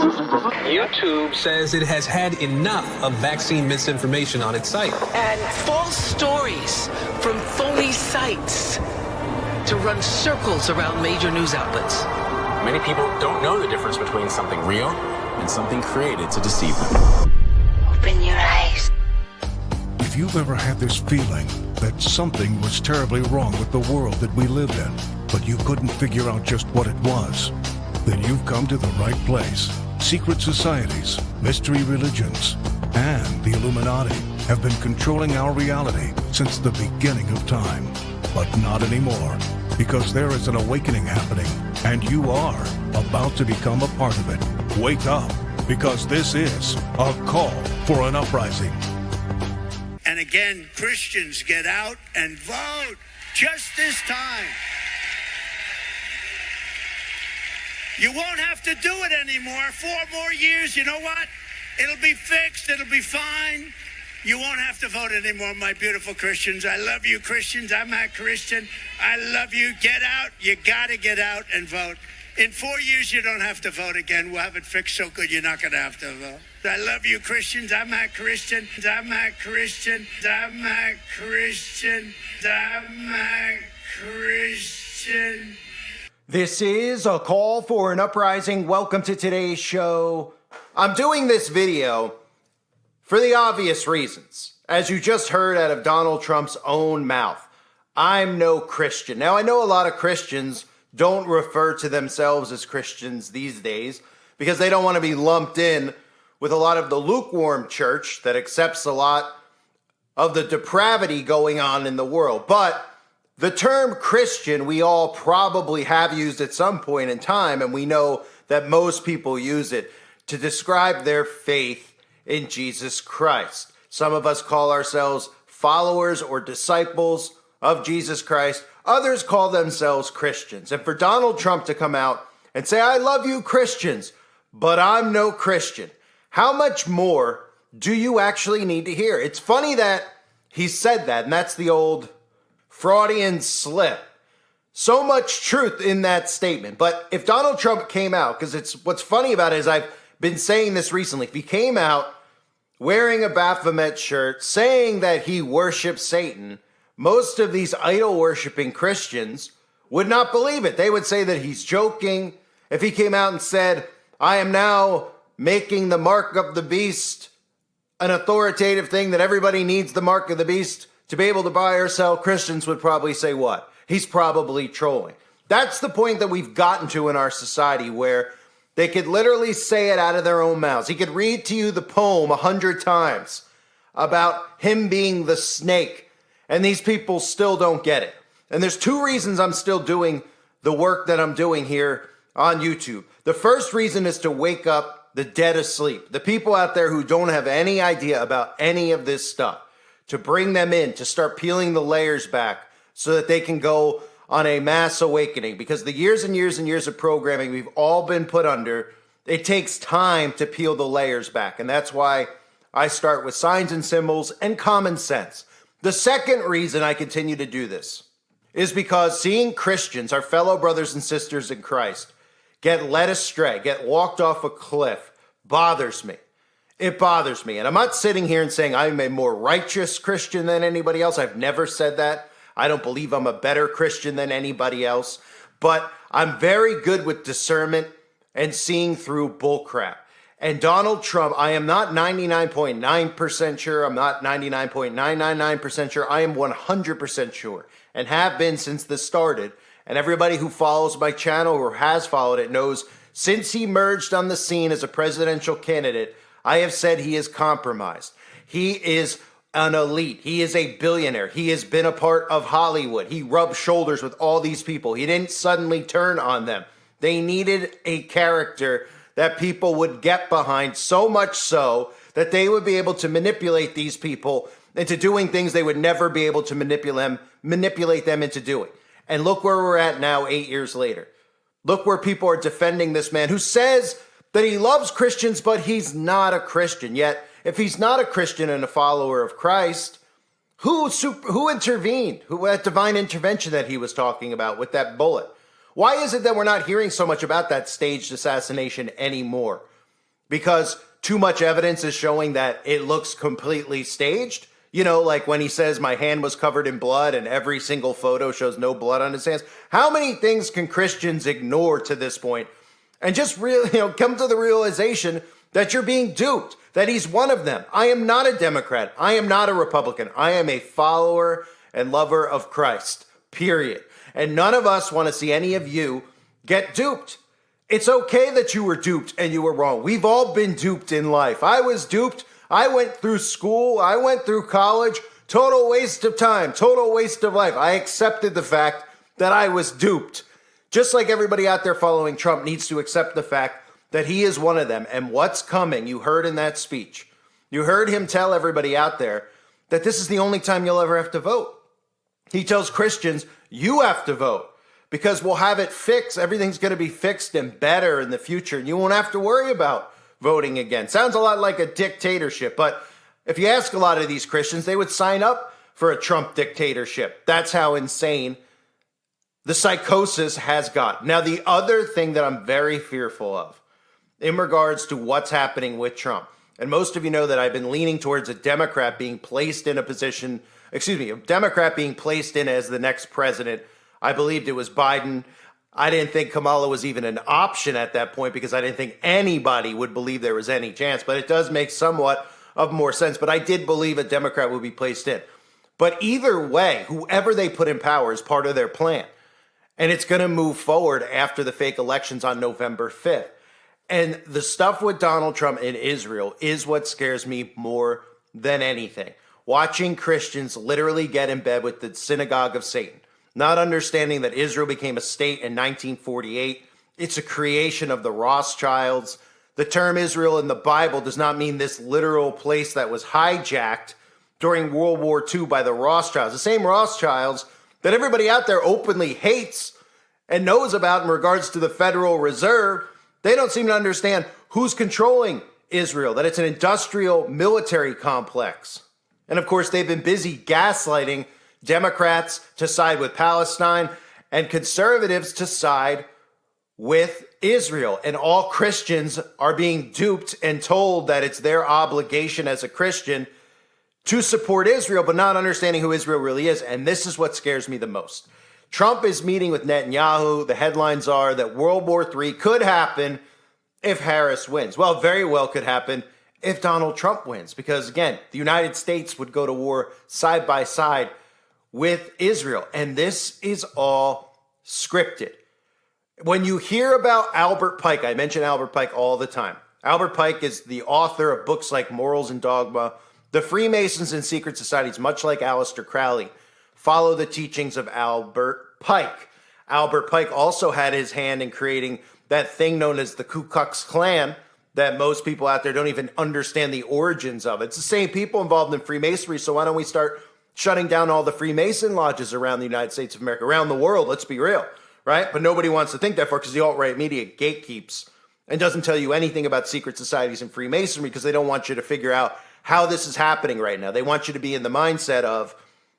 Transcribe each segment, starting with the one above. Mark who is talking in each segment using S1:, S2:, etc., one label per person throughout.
S1: YouTube says it has had enough of vaccine misinformation on its site.
S2: And false stories from phony sites to run circles around major news outlets.
S3: Many people don't know the difference between something real and something created to deceive them.
S4: Open your eyes.
S5: If you've ever had this feeling that something was terribly wrong with the world that we lived in, but you couldn't figure out just what it was, then you've come to the right place. Secret societies, mystery religions, and the Illuminati have been controlling our reality since the beginning of time. But not anymore, because there is an awakening happening, and you are about to become a part of it. Wake up, because this is a call for an uprising.
S6: And again, Christians, get out and vote just this time. You won't have to do it anymore. 4 more years, you know what? It'll be fixed. It'll be fine. You won't have to vote anymore, my beautiful Christians. I love you, Christians. I'm a Christian. I love you. Get out. You got to get out and vote. In 4 years, you don't have to vote again. We'll have it fixed so good you're not going to have to vote. I love you, Christians. I'm a Christian. I'm a Christian. I'm a Christian. I'm a Christian.
S7: This is a call for an uprising. Welcome to today's show. I'm doing this video for the obvious reasons. As you just heard out of Donald Trump's own mouth, I'm no Christian. Now, I know a lot of Christians don't refer to themselves as Christians these days because they don't want to be lumped in with a lot of the lukewarm church that accepts a lot of the depravity going on in the world. But the term Christian, we all probably have used at some point in time, and we know that most people use it to describe their faith in Jesus Christ. Some of us call ourselves followers or disciples of Jesus Christ. Others call themselves Christians. And for Donald Trump to come out and say, I love you, Christians, but I'm no Christian, how much more do you actually need to hear? It's funny that he said that, and that's the old Freudian slip. So much truth in that statement. But if Donald Trump came out, because what's funny about it is I've been saying this recently, if he came out wearing a Baphomet shirt, saying that he worships Satan, most of these idol-worshiping Christians would not believe it. They would say that he's joking. If he came out and said, I am now making the mark of the beast an authoritative thing, that everybody needs the mark of the beast to be able to buy or sell, Christians would probably say what? He's probably trolling. That's the point that we've gotten to in our society, where they could literally say it out of their own mouths. He could read to you the poem 100 times about him being the snake, and these people still don't get it. And there's 2 reasons I'm still doing the work that I'm doing here on YouTube. The first reason is to wake up the dead asleep, the people out there who don't have any idea about any of this stuff, to bring them in, to start peeling the layers back so that they can go on a mass awakening. Because the years and years and years of programming we've all been put under, it takes time to peel the layers back. And that's why I start with signs and symbols and common sense. The second reason I continue to do this is because seeing Christians, our fellow brothers and sisters in Christ, get led astray, get walked off a cliff, bothers me. It bothers me. And I'm not sitting here and saying I'm a more righteous Christian than anybody else. I've never said that. I don't believe I'm a better Christian than anybody else. But I'm very good with discernment and seeing through bullcrap. And Donald Trump, I am not 99.9% sure. I'm not 99.999% sure. I am 100% sure, and have been since this started. And everybody who follows my channel or has followed it knows since he emerged on the scene as a presidential candidate, I have said he is compromised. He is an elite. He is a billionaire. He has been a part of Hollywood. He rubbed shoulders with all these people. He didn't suddenly turn on them. They needed a character that people would get behind, so much so that they would be able to manipulate these people into doing things they would never be able to manipulate them into doing. And look where we're at now, 8 years later. Look where people are defending this man who says that he loves Christians, but he's not a Christian. Yet, if he's not a Christian and a follower of Christ, who intervened? That divine intervention that he was talking about with that bullet? Why is it that we're not hearing so much about that staged assassination anymore? because too much evidence is showing that it looks completely staged. You know, like when he says my hand was covered in blood and every single photo shows no blood on his hands. How many things can Christians ignore to this point and just really, come to the realization that you're being duped, that he's one of them? I am not a Democrat. I am not a Republican. I am a follower and lover of Christ, period. And none of us want to see any of you get duped. It's okay that you were duped and you were wrong. We've all been duped in life. I was duped. I went through school. I went through college. Total waste of time. Total waste of life. I accepted the fact that I was duped. Just like everybody out there following Trump needs to accept the fact that he is one of them. And what's coming, you heard in that speech. You heard him tell everybody out there that this is the only time you'll ever have to vote. He tells Christians, you have to vote because we'll have it fixed. Everything's going to be fixed and better in the future. And you won't have to worry about voting again. Sounds a lot like a dictatorship, but if you ask a lot of these Christians, they would sign up for a Trump dictatorship. That's how insane the psychosis has got. Now, the other thing that I'm very fearful of in regards to what's happening with Trump, and most of you know that I've been leaning towards a Democrat being placed in a position, a Democrat being placed in as the next president. I believed it was Biden. I didn't think Kamala was even an option at that point because I didn't think anybody would believe there was any chance. But it does make somewhat of more sense. But I did believe a Democrat would be placed in. But either way, whoever they put in power is part of their plan. And it's going to move forward after the fake elections on November 5th. And the stuff with Donald Trump in Israel is what scares me more than anything. Watching Christians literally get in bed with the synagogue of Satan. Not understanding that Israel became a state in 1948. It's a creation of the Rothschilds. The term Israel in the Bible does not mean this literal place that was hijacked during World War II by the Rothschilds. The same Rothschilds that everybody out there openly hates and knows about in regards to the Federal Reserve. They don't seem to understand who's controlling Israel, that it's an industrial military complex. And of course, they've been busy gaslighting Democrats to side with Palestine and conservatives to side with Israel. And all Christians are being duped and told that it's their obligation as a Christian to support Israel, but not understanding who Israel really is. And this is what scares me the most. Trump is meeting with Netanyahu. The headlines are that World War III could happen if Harris wins. Well, very well could happen if Donald Trump wins, because again, the United States would go to war side by side with Israel. And this is all scripted. When you hear about Albert Pike, I mention Albert Pike all the time. Albert Pike is the author of books like Morals and Dogma. The Freemasons and secret societies, much like Aleister Crowley, follow the teachings of Albert Pike. Albert Pike also had his hand in creating that thing known as the Ku Klux Klan that most people out there don't even understand the origins of. It's the same people involved in Freemasonry, so why don't we start shutting down all the Freemason lodges around the United States of America, around the world, let's be real, right? But nobody wants to think that far because the alt-right media gatekeeps and doesn't tell you anything about secret societies and Freemasonry because they don't want you to figure out how this is happening right now. They want you to be in the mindset of,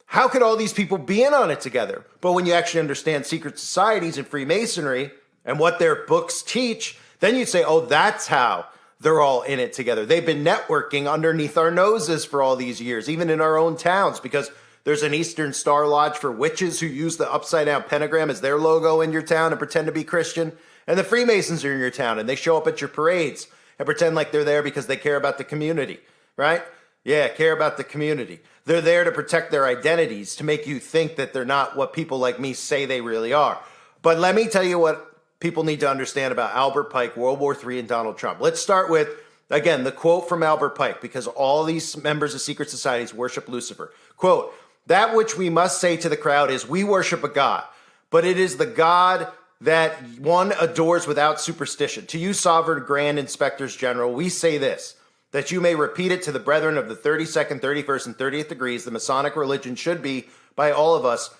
S7: how could all these people be in on it together? But when you actually understand secret societies and Freemasonry and what their books teach, then you'd say, oh, that's how they're all in it together. They've been networking underneath our noses for all these years, even in our own towns, because there's an Eastern Star Lodge for witches who use the upside down pentagram as their logo in your town and pretend to be Christian. And the Freemasons are in your town and they show up at your parades and pretend like they're there because they care about the community, right? Yeah, care about the community. They're there to protect their identities, to make you think that they're not what people like me say they really are. But let me tell you what people need to understand about Albert Pike, World War III, and Donald Trump. Let's start with, again, the quote from Albert Pike, because all these members of secret societies worship Lucifer. Quote, that which we must say to the crowd is, we worship a God, but it is the God that one adores without superstition. To you, sovereign grand inspectors general, we say this, that you may repeat it to the brethren of the 32nd, 31st, and 30th degrees. The Masonic religion should be, by all of us,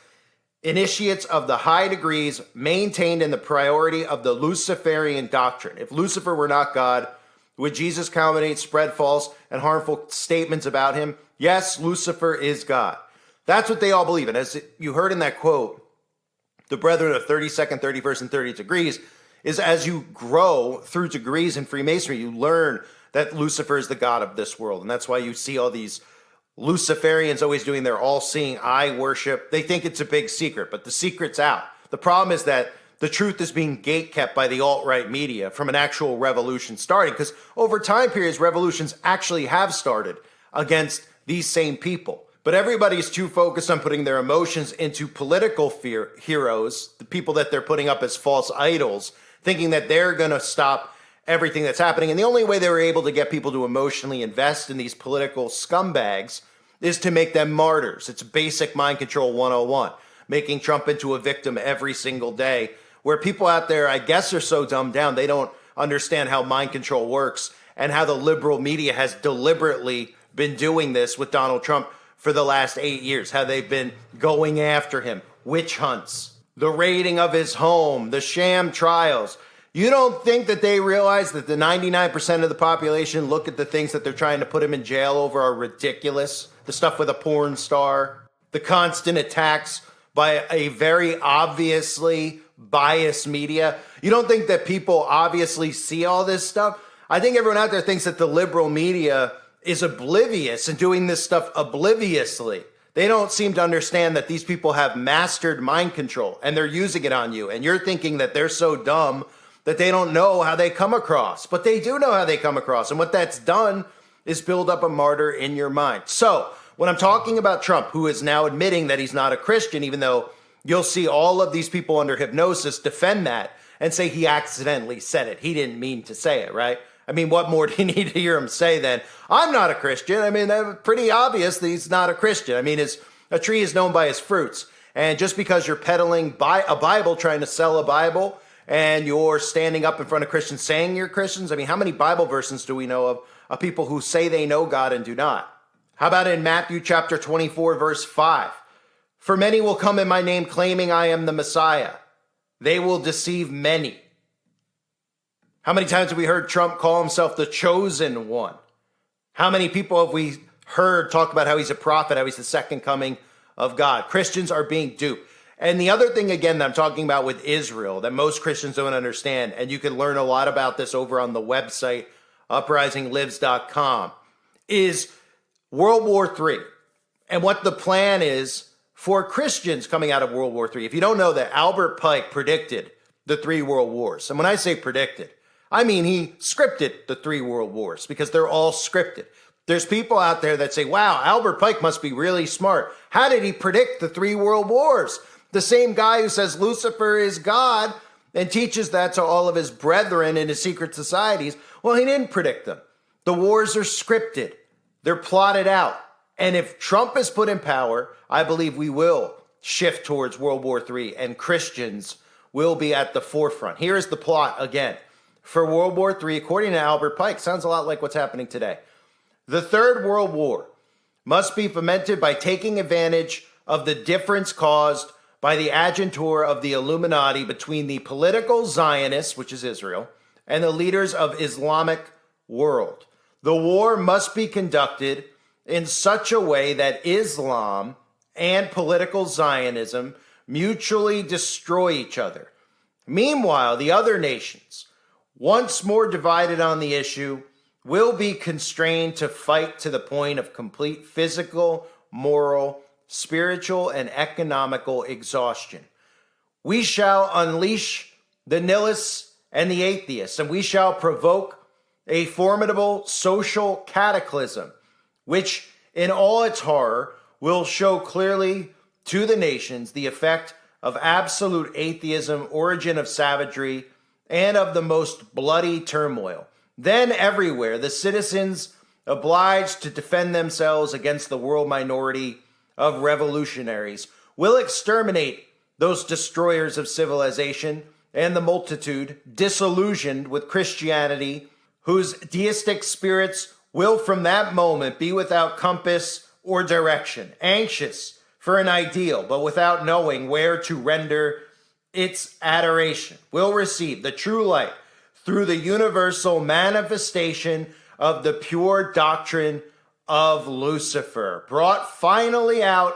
S7: initiates of the high degrees maintained in the priority of the Luciferian doctrine. If Lucifer were not God, would Jesus culminate, spread false and harmful statements about him? Yes, Lucifer is God. That's what they all believe. And as you heard in that quote, the brethren of 32nd, 31st, and 30th degrees is as you grow through degrees in Freemasonry, you learn that Lucifer is the god of this world. And that's why you see all these Luciferians always doing their all-seeing eye worship. They think it's a big secret, but the secret's out. The problem is that the truth is being gatekept by the alt-right media from an actual revolution starting, because over time periods, revolutions actually have started against these same people. But everybody's too focused on putting their emotions into political heroes, the people that they're putting up as false idols, thinking that they're going to stop everything that's happening. And the only way they were able to get people to emotionally invest in these political scumbags is to make them martyrs. It's basic mind control 101, making Trump into a victim every single day, where people out there, I guess, are so dumbed down, they don't understand how mind control works and how the liberal media has deliberately been doing this with Donald Trump for the last 8 years, how they've been going after him, witch hunts, the raiding of his home, the sham trials. You don't think that they realize that the 99% of the population look at the things that they're trying to put him in jail over are ridiculous? The stuff with a porn star, the constant attacks by a very obviously biased media. You don't think that people obviously see all this stuff? I think everyone out there thinks that the liberal media is oblivious and doing this stuff obliviously. They don't seem to understand that these people have mastered mind control and they're using it on you. And you're thinking that they're so dumb that they don't know how they come across. But they do know how they come across. And what that's done is build up a martyr in your mind. So when I'm talking about Trump, who is now admitting that he's not a Christian, even though you'll see all of these people under hypnosis defend that and say he accidentally said it. He didn't mean to say it, right? I mean, what more do you need to hear him say than, I'm not a Christian? I mean, that's pretty obvious that he's not a Christian. I mean, a tree is known by its fruits. And just because you're peddling a Bible, trying to sell a Bible, and you're standing up in front of Christians saying you're Christians, I mean, how many Bible verses do we know of people who say they know God and do not? How about in Matthew chapter 24, verse 5? For many will come in my name claiming I am the Messiah. They will deceive many. How many times have we heard Trump call himself the chosen one? How many people have we heard talk about how he's a prophet, how he's the second coming of God? Christians are being duped. And the other thing, again, that I'm talking about with Israel that most Christians don't understand, and you can learn a lot about this over on the website, uprisinglives.com, is World War III and what the plan is for Christians coming out of World War III. If you don't know that, Albert Pike predicted the 3 world wars. And when I say predicted, I mean he scripted the 3 world wars because they're all scripted. There's people out there that say, wow, Albert Pike must be really smart. How did he predict the 3 world wars? The same guy who says Lucifer is God and teaches that to all of his brethren in his secret societies, well, he didn't predict them. The wars are scripted. They're plotted out. And if Trump is put in power, I believe we will shift towards World War III and Christians will be at the forefront. Here is the plot again. For World War III, according to Albert Pike, sounds a lot like what's happening today. The Third World War must be fomented by taking advantage of the difference caused by the agentur of the Illuminati between the political Zionists, which is Israel, and the leaders of Islamic world. The war must be conducted in such a way that Islam and political Zionism mutually destroy each other. Meanwhile, the other nations, once more divided on the issue, will be constrained to fight to the point of complete physical, moral, spiritual, and economical exhaustion. We shall unleash the nihilists and the atheists, and we shall provoke a formidable social cataclysm, which in all its horror will show clearly to the nations the effect of absolute atheism, origin of savagery, and of the most bloody turmoil. Then everywhere the citizens obliged to defend themselves against the world minority of revolutionaries will exterminate those destroyers of civilization and the multitude disillusioned with Christianity, whose deistic spirits will from that moment be without compass or direction, anxious for an ideal, but without knowing where to render its adoration, will receive the true light through the universal manifestation of the pure doctrine of Lucifer, brought finally out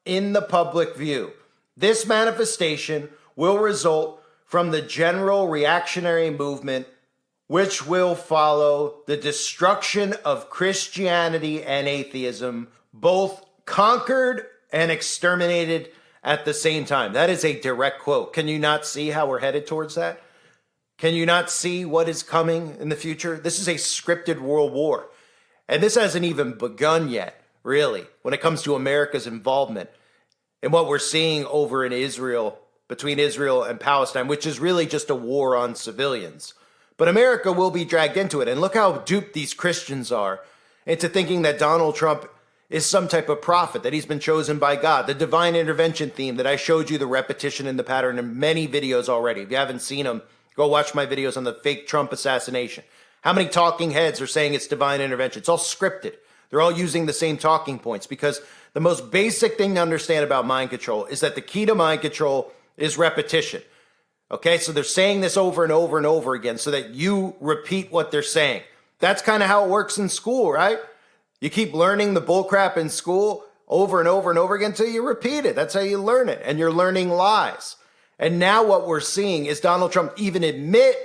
S7: in the public view. This manifestation will result from the general reactionary movement, which will follow the destruction of Christianity and atheism, both conquered and exterminated at the same time. That is a direct quote. Can you not see how we're headed towards that? Can you not see what is coming in the future? This is a scripted world war. And this hasn't even begun yet, really, when it comes to America's involvement in what we're seeing over in Israel, between Israel and Palestine, which is really just a war on civilians. But America will be dragged into it. And look how duped these Christians are into thinking that Donald Trump is some type of prophet, that he's been chosen by God. The divine intervention theme that I showed you the repetition and the pattern in many videos already. If you haven't seen them, go watch my videos on the fake Trump assassination. How many talking heads are saying it's divine intervention? It's all scripted. They're all using the same talking points because the most basic thing to understand about mind control is that the key to mind control is repetition. Okay, so they're saying this over and over and over again so that you repeat what they're saying. That's kind of how it works in school, right? You keep learning the bullcrap in school over and over and over again until you repeat it. That's how you learn it. And you're learning lies. And now what we're seeing is Donald Trump even admit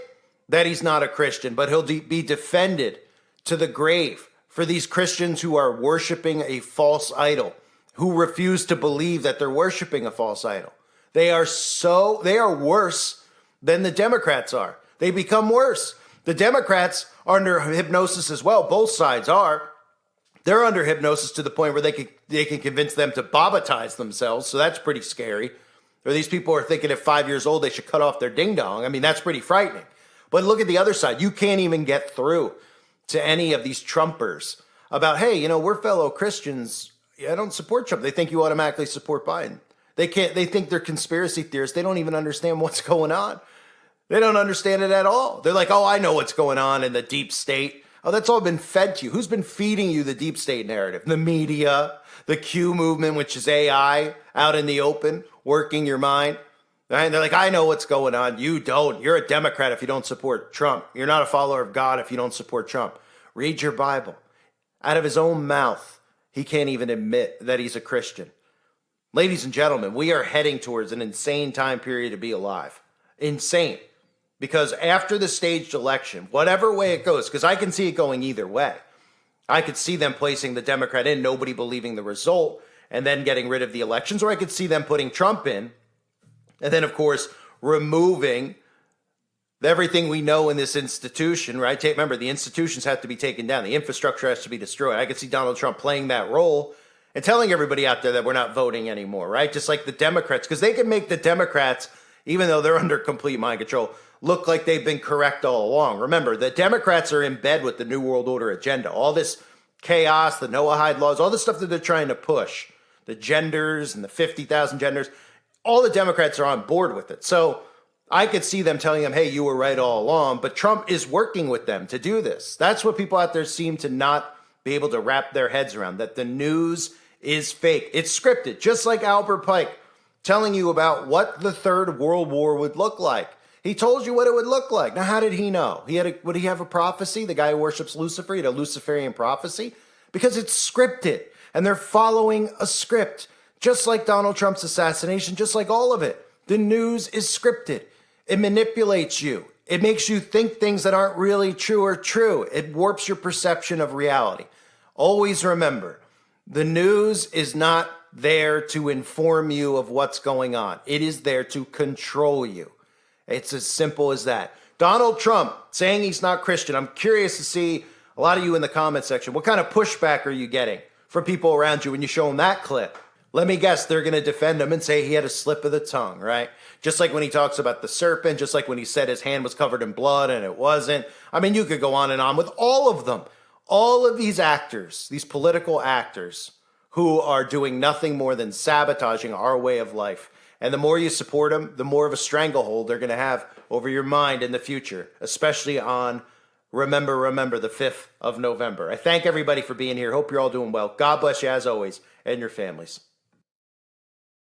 S7: that he's not a Christian, but he'll be defended to the grave for these Christians who are worshiping a false idol, who refuse to believe that they're worshiping a false idol. They are worse than the Democrats are. They become worse. The Democrats are under hypnosis as well. Both sides are. They're under hypnosis to the point where they can convince them to Bobbitize themselves. So that's pretty scary. Or these people are thinking at 5 years old, they should cut off their ding dong. I mean, that's pretty frightening. But look at the other side. You can't even get through to any of these Trumpers about, hey, you know, we're fellow Christians. I don't support Trump. They think you automatically support Biden. They think they're conspiracy theorists. They don't even understand what's going on. They don't understand it at all. They're like, oh, I know what's going on in the deep state. Oh, that's all been fed to you. Who's been feeding you the deep state narrative? The media, the Q movement, which is AI out in the open, working your mind. And they're like, I know what's going on. You don't. You're a Democrat if you don't support Trump. You're not a follower of God if you don't support Trump. Read your Bible. Out of his own mouth, he can't even admit that he's a Christian. Ladies and gentlemen, we are heading towards an insane time period to be alive. Insane. Because after the staged election, whatever way it goes, because I can see it going either way. I could see them placing the Democrat in, nobody believing the result, and then getting rid of the elections. Or I could see them putting Trump in, and then, of course, removing everything we know in this institution, right? Remember, the institutions have to be taken down. The infrastructure has to be destroyed. I could see Donald Trump playing that role and telling everybody out there that we're not voting anymore, right? Just like the Democrats, because they can make the Democrats, even though they're under complete mind control, look like they've been correct all along. Remember, the Democrats are in bed with the New World Order agenda. All this chaos, the Noahide laws, all the stuff that they're trying to push, the genders and the 50,000 genders, all the Democrats are on board with it. So I could see them telling them, hey, you were right all along, but Trump is working with them to do this. That's what people out there seem to not be able to wrap their heads around, that the news is fake. It's scripted, just like Albert Pike telling you about what the Third World War would look like. He told you what it would look like. Now, how did he know? Would he have a prophecy? The guy who worships Lucifer, he had a Luciferian prophecy? Because it's scripted, and they're following a script, just like Donald Trump's assassination, just like all of it. The news is scripted. It manipulates you. It makes you think things that aren't really true or true. It warps your perception of reality. Always remember, the news is not there to inform you of what's going on. It is there to control you. It's as simple as that. Donald Trump saying he's not Christian. I'm curious to see a lot of you in the comment section. What kind of pushback are you getting from people around you when you show them that clip? Let me guess, they're going to defend him and say he had a slip of the tongue, right? Just like when he talks about the serpent, just like when he said his hand was covered in blood and it wasn't. I mean, you could go on and on with all of them. All of these actors, these political actors who are doing nothing more than sabotaging our way of life. And the more you support them, the more of a stranglehold they're going to have over your mind in the future, especially on Remember the 5th of November. I thank everybody for being here. Hope you're all doing well. God bless you as always and your families.